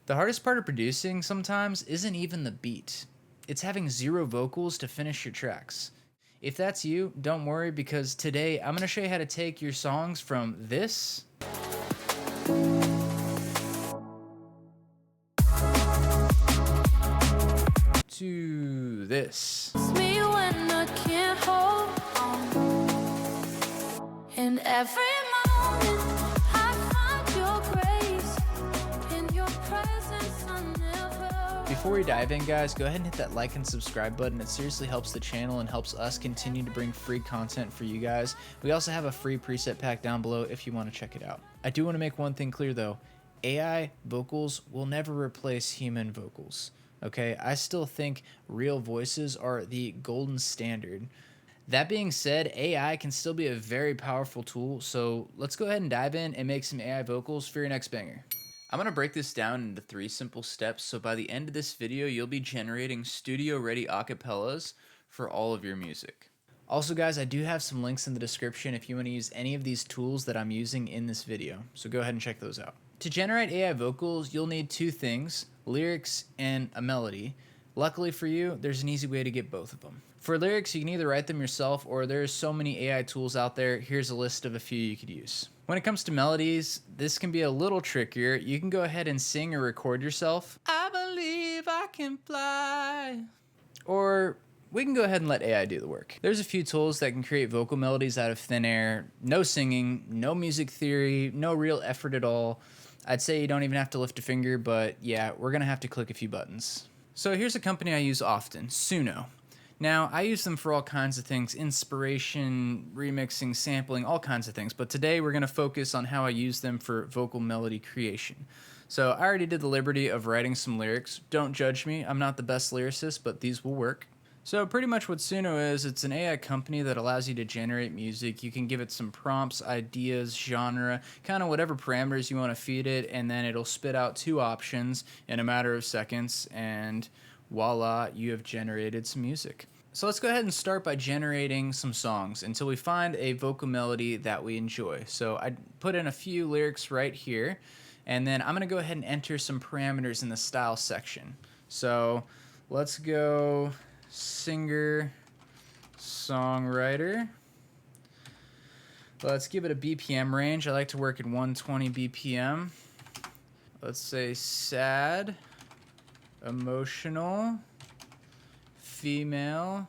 The hardest part of producing sometimes isn't even the beat. It's having zero vocals to finish your tracks. If that's you, don't worry because today I'm going to show you how to take your songs from this to this. Me when I can't hold on. In every moment I find your grace. In your presence I never. Before we dive in, guys, go ahead and hit that like and subscribe button. It seriously helps the channel and helps us continue to bring free content for you guys. We also have a free preset pack down below if you want to check it out. I do want to make one thing clear though. AI vocals will never replace human vocals. Okay, I still think real voices are the golden standard. That being said, AI can still be a very powerful tool, so let's go ahead and dive in and make some AI vocals for your next banger. I'm going to break this down into 3 simple steps, so by the end of this video, you'll be generating studio-ready acapellas for all of your music. Also guys, I do have some links in the description if you want to use any of these tools that I'm using in this video, so go ahead and check those out. To generate AI vocals, you'll need 2 things, lyrics and a melody. Luckily for you, there's an easy way to get both of them. For lyrics, you can either write them yourself or there's so many AI tools out there. Here's a list of a few you could use. When it comes to melodies, this can be a little trickier. You can go ahead and sing or record yourself. I believe I can fly. Or we can go ahead and let AI do the work. There's a few tools that can create vocal melodies out of thin air. No singing, no music theory, no real effort at all. I'd say you don't even have to lift a finger, but yeah, we're gonna have to click a few buttons. So here's a company I use often, Suno. Now, I use them for all kinds of things, inspiration, remixing, sampling, all kinds of things, but today we're gonna focus on how I use them for vocal melody creation. So I already did the liberty of writing some lyrics. Don't judge me, I'm not the best lyricist, but these will work. So pretty much what Suno is, it's an AI company that allows you to generate music. You can give it some prompts, ideas, genre, kind of whatever parameters you want to feed it, and then it'll spit out 2 options in a matter of seconds, and voila, you have generated some music. So let's go ahead and start by generating some songs until we find a vocal melody that we enjoy. So I put in a few lyrics right here, and then I'm going to go ahead and enter some parameters in the style section. So let's go singer, songwriter. Let's give it a BPM range. I like to work at 120 BPM. Let's say sad, emotional, female.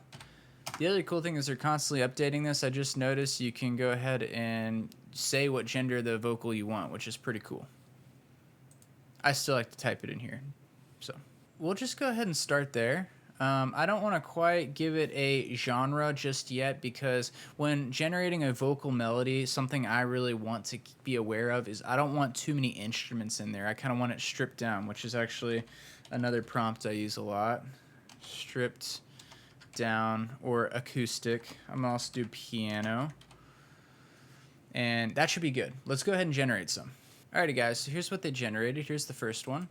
The other cool thing is they're constantly updating this. I just noticed you can go ahead and say what gender the vocal you want, which is pretty cool. I still like to type it in here. So we'll just go ahead and start there. I don't want to quite give it a genre just yet because when generating a vocal melody, something I really want to be aware of is I don't want too many instruments in there. I kind of want it stripped down, which is actually another prompt I use a lot. Stripped down or acoustic. I'm going to also do piano. And that should be good. Let's go ahead and generate some. Alrighty guys, so here's what they generated. Here's the first one.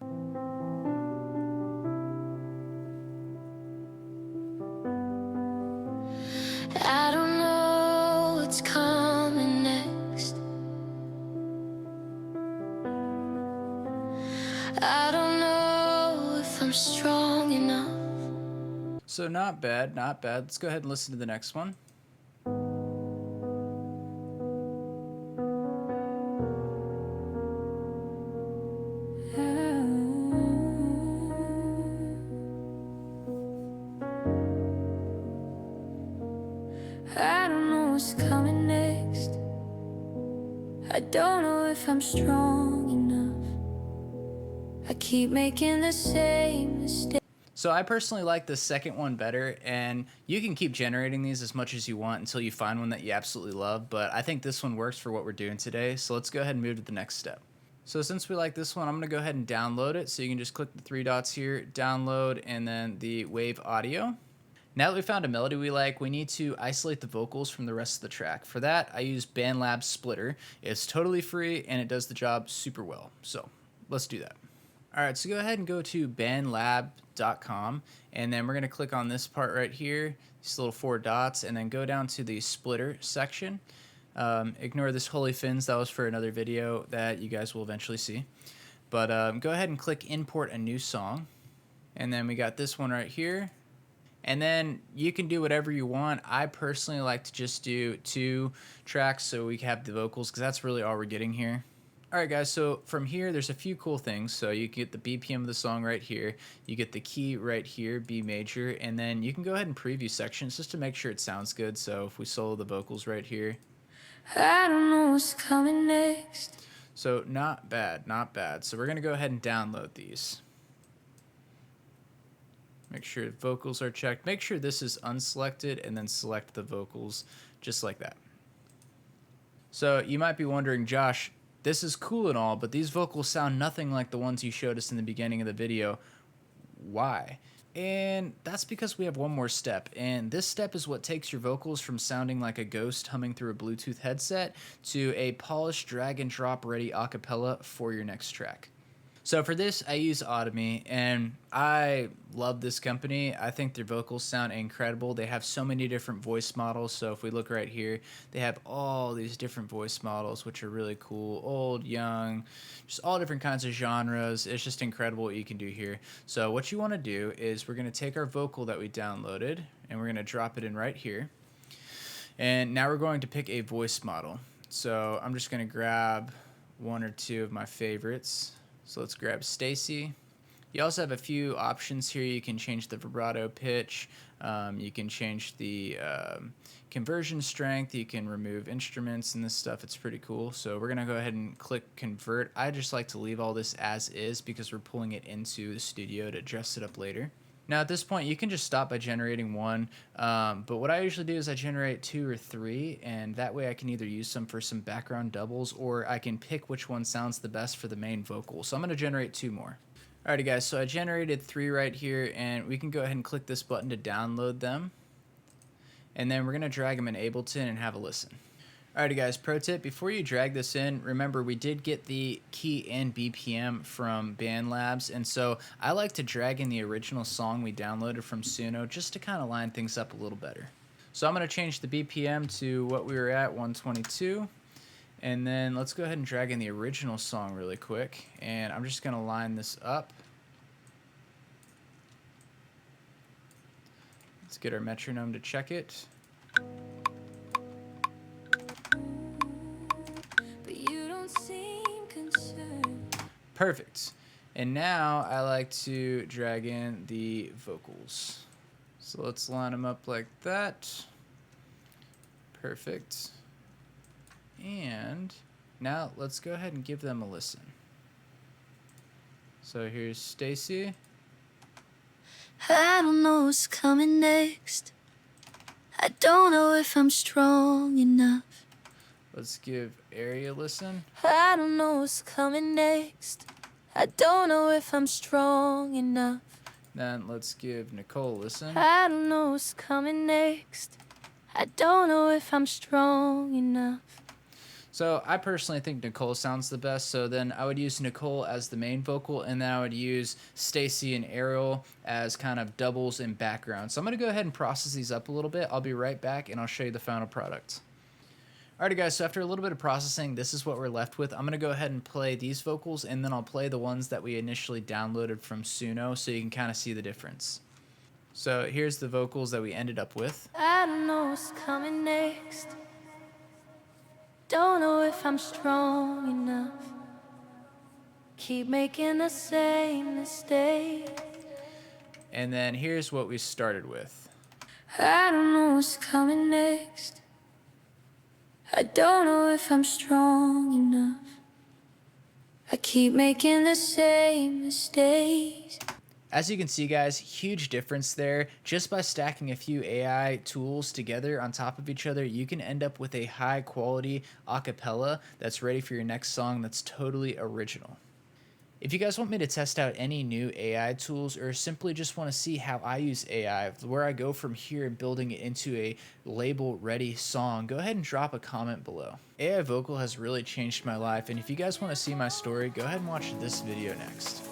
I don't know what's coming next. I don't know if I'm strong enough. So not bad, not bad. Let's go ahead and listen to the next one. I don't know what's coming next. I don't know if I'm strong enough. I keep making the same mistake. So I personally like the second one better, and you can keep generating these as much as you want until you find one that you absolutely love, but I think this one works for what we're doing today, so let's go ahead and move to the next step. So since we like this one, I'm going to go ahead and download it, so you can just click the 3 dots here, download, and then the wave audio. Now that we found a melody we like, we need to isolate the vocals from the rest of the track. For that, I use Bandlab Splitter. It's totally free, and it does the job super well, so let's do that. Alright, so go ahead and go to bandlab.com, and then we're going to click on this part right here, these little 4 dots, and then go down to the splitter section. Ignore this holy fins, that was for another video that you guys will eventually see. But go ahead and click import a new song. And then we got this one right here. And then you can do whatever you want. I personally like to just do 2 tracks so we have the vocals, because that's really all we're getting here. Alright guys, so from here there's a few cool things. So you get the BPM of the song right here, you get the key right here, B major, and then you can go ahead and preview sections just to make sure it sounds good. So if we solo the vocals right here. I don't know what's coming next. So not bad, not bad. So we're going to go ahead and download these. Make sure vocals are checked. Make sure this is unselected and then select the vocals just like that. So you might be wondering, Josh, this is cool and all, but these vocals sound nothing like the ones you showed us in the beginning of the video. Why? And that's because we have one more step, and this step is what takes your vocals from sounding like a ghost humming through a Bluetooth headset to a polished drag and drop ready acapella for your next track. So for this, I use Audimee, and I love this company. I think their vocals sound incredible. They have so many different voice models. So if we look right here, they have all these different voice models, which are really cool. Old, young, just all different kinds of genres. It's just incredible what you can do here. So what you want to do is we're going to take our vocal that we downloaded, and we're going to drop it in right here. And now we're going to pick a voice model. So I'm just going to grab 1 or 2 of my favorites. So let's grab Stacy. You also have a few options here. You can change the vibrato pitch. You can change the conversion strength. You can remove instruments and this stuff. It's pretty cool. So we're going to go ahead and click convert. I just like to leave all this as is because we're pulling it into the studio to dress it up later. Now at this point you can just stop by generating 1, but what I usually do is I generate 2 or 3, and that way I can either use some for some background doubles, or I can pick which one sounds the best for the main vocal. So I'm going to generate 2 more. Alrighty guys, so I generated 3 right here, and we can go ahead and click this button to download them, and then we're going to drag them in Ableton and have a listen. Alrighty guys, pro tip, before you drag this in, remember we did get the key and BPM from Bandlabs, and so I like to drag in the original song we downloaded from Suno just to kind of line things up a little better. So I'm going to change the BPM to what we were at, 122, and then let's go ahead and drag in the original song really quick, and I'm just going to line this up. Let's get our metronome to check it. Perfect. And now I like to drag in the vocals. So let's line them up like that. Perfect. And now let's go ahead and give them a listen. So here's Stacy. I don't know what's coming next. I don't know if I'm strong enough. Let's give Ari a listen. I don't know what's coming next. I don't know if I'm strong enough. Then let's give Nicole a listen. I don't know what's coming next. I don't know if I'm strong enough. So I personally think Nicole sounds the best, so then I would use Nicole as the main vocal, and then I would use Stacy and Ariel as kind of doubles in background. So I'm going to go ahead and process these up a little bit. I'll be right back, and I'll show you the final product. Alrighty guys, so after a little bit of processing, this is what we're left with. I'm going to go ahead and play these vocals, and then I'll play the ones that we initially downloaded from Suno so you can kind of see the difference. So here's the vocals that we ended up with. I don't know what's coming next. Don't know if I'm strong enough. Keep making the same mistake. And then here's what we started with. I don't know what's coming next. I don't know if I'm strong enough. I keep making the same mistakes. As you can see guys, huge difference there. Just by stacking a few AI tools together on top of each other, you can end up with a high quality acapella that's ready for your next song that's totally original. If you guys want me to test out any new AI tools, or simply just want to see how I use AI, where I go from here and building it into a label ready song, go ahead and drop a comment below. AI vocal has really changed my life, and if you guys want to see my story, go ahead and watch this video next.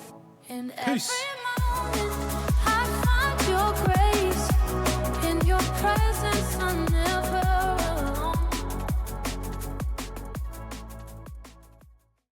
Peace. Morning.